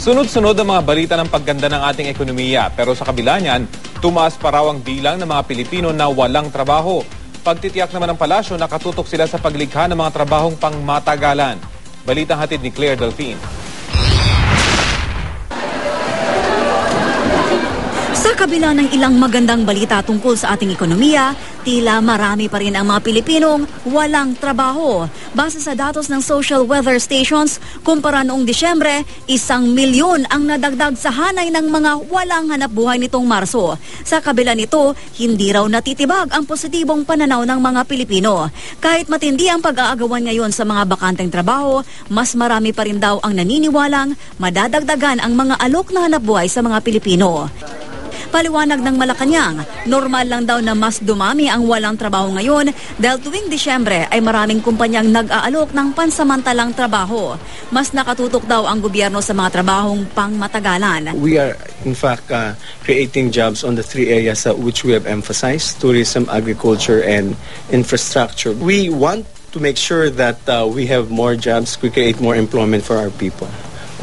Sunod-sunod ang mga balita ng pagganda ng ating ekonomiya, pero sa kabila niyan, tumaas pa raw ang bilang ng mga Pilipino na walang trabaho. Pagtitiyak naman ng palasyo, nakatutok sila sa paglikha ng mga trabahong pangmatagalan. Balitang hatid ni Claire Delphine. Sa kabila ng ilang magandang balita tungkol sa ating ekonomiya, tila marami pa rin ang mga Pilipinong walang trabaho. Base sa datos ng social weather stations, kumpara noong Disyembre, 1 milyon ang nadagdag sa hanay ng mga walang hanapbuhay nitong Marso. Sa kabila nito, hindi raw natitibag ang positibong pananaw ng mga Pilipino. Kahit matindi ang pag-aagawan ngayon sa mga bakanteng trabaho, mas marami pa rin daw ang naniniwalang madadagdagan ang mga alok na hanapbuhay sa mga Pilipino. Paliwanag ng Malacanang, normal lang daw na mas dumami ang walang trabaho ngayon dahil tuwing Disyembre ay maraming kumpanyang nag-aalok ng pansamantalang trabaho. Mas nakatutok daw ang gobyerno sa mga trabahong pangmatagalan. We are in fact creating jobs on the three areas which we have emphasized: tourism, agriculture, and infrastructure. We want to make sure that we have more jobs, we create more employment for our people.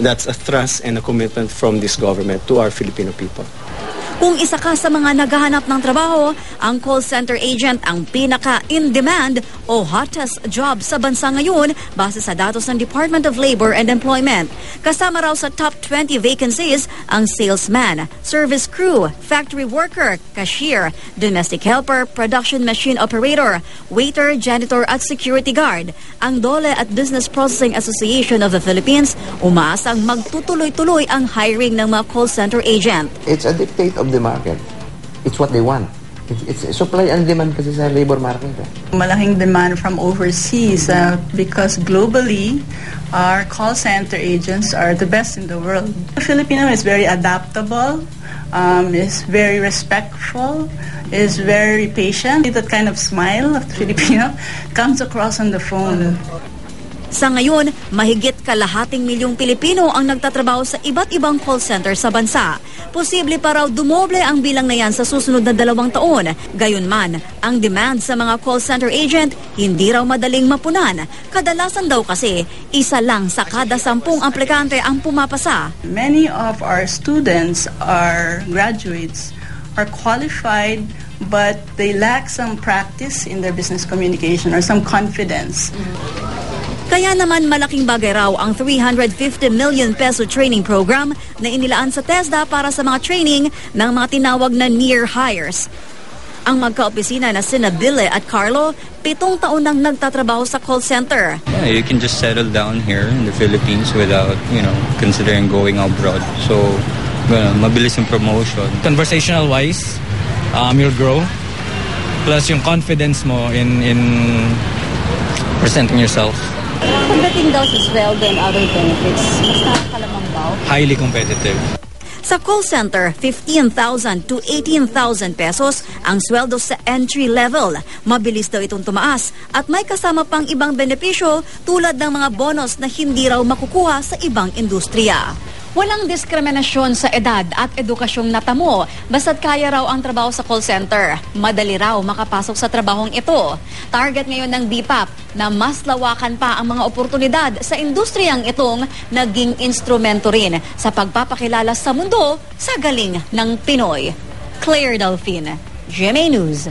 That's a thrust and a commitment from this government to our Filipino people. Kung isa ka sa mga naghahanap ng trabaho, ang call center agent ang pinaka-in-demand o hottest job sa bansa ngayon base sa datos ng Department of Labor and Employment. Kasama raw sa top 20 vacancies ang salesman, service crew, factory worker, cashier, domestic helper, production machine operator, waiter, janitor at security guard. Ang DOLE at Business Processing Association of the Philippines umaasang magtutuloy-tuloy ang hiring ng mga call center agent. It's a dictate of the market. It's what they want. It's supply and demand kasi sa labor market. Malaking demand from overseas because globally, our call center agents are the best in the world. The Filipino is very adaptable, is very respectful, is very patient. That kind of smile of the Filipino comes across on the phone. Sa ngayon, mahigit kalahating milyong Pilipino ang nagtatrabaho sa iba't ibang call center sa bansa. Posible pa raw dumoble ang bilang na yan sa susunod na 2 taon. Gayunman, ang demand sa mga call center agent hindi raw madaling mapunan. Kadalasan daw kasi, isa lang sa kada 10 aplikante ang pumapasa. Many of our students are graduates, are qualified, but they lack some practice in their business communication or some confidence. Kaya naman malaking bagay raw ang 350 million peso training program na inilaan sa TESDA para sa mga training ng mga tinawag na near hires. Ang magkaopisina na sina Bille at Carlo, 7 taon nang nagtatrabaho sa call center. Yeah, you can just settle down here in the Philippines without, considering going abroad. So, mabilis yung promotion. Conversational wise, you'll grow. Plus yung confidence mo in presenting yourself. Pagdating daw sa sweldo and other benefits, mas nakakalamang daw? Highly competitive. Sa call center, 15,000 to 18,000 pesos ang sweldo sa entry level. Mabilis daw itong tumaas at may kasama pang ibang benepisyo tulad ng mga bonus na hindi raw makukuha sa ibang industriya. Walang diskriminasyon sa edad at edukasyong natamo, basta't kaya raw ang trabaho sa call center. Madali raw makapasok sa trabahong ito. Target ngayon ng BPAP na mas lawakan pa ang mga oportunidad sa industriyang itong naging instrumento rin sa pagpapakilala sa mundo sa galing ng Pinoy. Claire Delphine, GMA News.